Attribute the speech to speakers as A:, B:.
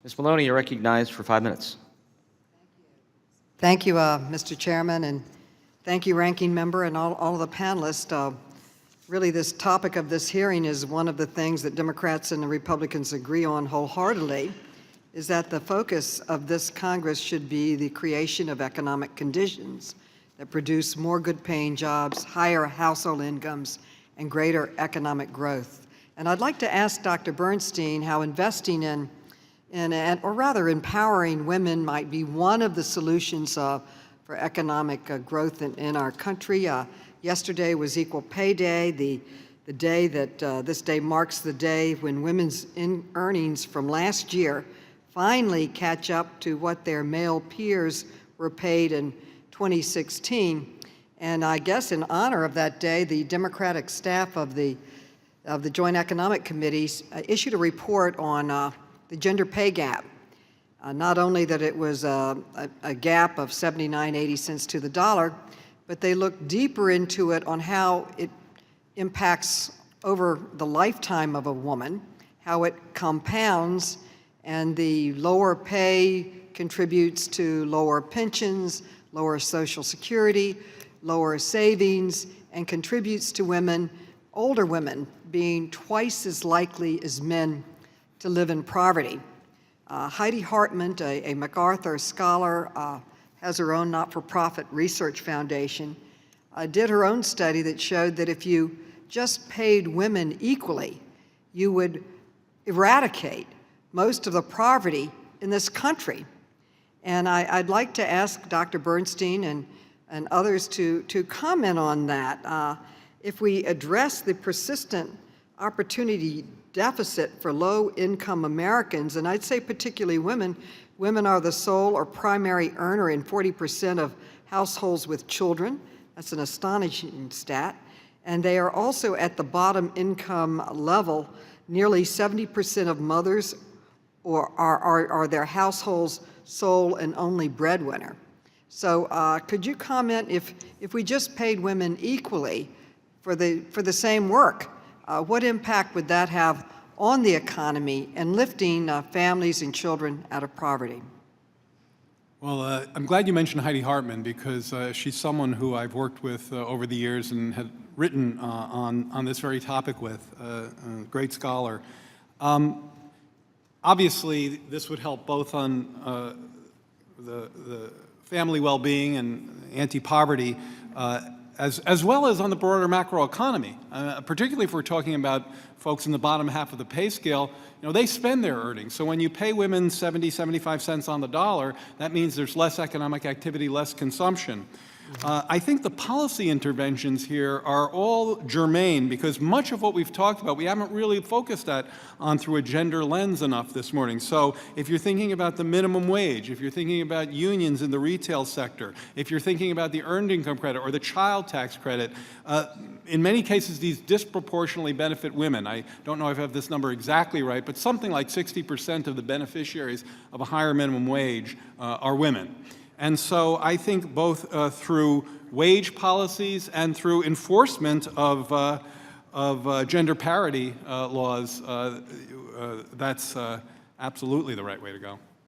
A: Ms. Maloney, you're recognized for 5 minutes.
B: Thank you, Mr. Chairman, and thank you, Ranking Member, and all of the panelists. Really, this topic of this hearing is one of the things that Democrats and the Republicans agree on wholeheartedly, is that the focus of this Congress should be the creation of economic conditions that produce more good-paying jobs, higher household incomes, and greater economic growth. And I'd like to ask Dr. Bernstein how investing in or rather empowering women might be one of the solutions for economic growth in our country. Yesterday was Equal Pay Day, the day that this day marks the day when women's earnings from last year finally catch up to what their male peers were paid in 2016. And I guess in honor of that day, the Democratic staff of the Joint Economic Committees issued a report on the gender pay gap. Not only that it was a gap of 79.80 cents to the dollar, but they looked deeper into it on how it impacts over the lifetime of a woman, how it compounds, and the lower pay contributes to lower pensions, lower Social Security, lower savings, and contributes to women, older women, being twice as likely as men to live in poverty. Heidi Hartman, a MacArthur scholar, has her own not-for-profit research foundation, did her own study that showed that if you just paid women equally, you would eradicate most of the poverty in this country. And I'd like to ask Dr. Bernstein and others to comment on that. If we address the persistent opportunity deficit for low-income Americans, and I'd say particularly women, women are the sole or primary earner in 40% of households with children. That's an astonishing stat. And they are also at the bottom income level. Nearly 70% of mothers are their household's sole and only breadwinner. So could you comment if we just paid women equally for the same work, what impact would that have on the economy and lifting families and children out of poverty?
C: Well, I'm glad you mentioned Heidi Hartman because she's someone who I've worked with over the years and had written on this very topic with, a great scholar. Obviously, this would help both on the family well-being and anti-poverty, as well as on the broader macroeconomy, particularly if we're talking about folks in the bottom half of the pay scale. You know, they spend their earnings. So when you pay women 70, 75 cents on the dollar, that means there's less economic activity, less consumption. I think the policy interventions here are all germane because much of what we've talked about, we haven't really focused on through a gender lens enough this morning. So if you're thinking about the minimum wage, if you're thinking about unions in the retail sector, if you're thinking about the earned income credit or the child tax credit, in many cases these disproportionately benefit women. I don't know if I have this number exactly right, but something like 60% of the beneficiaries of a higher minimum wage are women. And so I think both through wage policies and through enforcement of gender parity laws, that's absolutely the right way to go.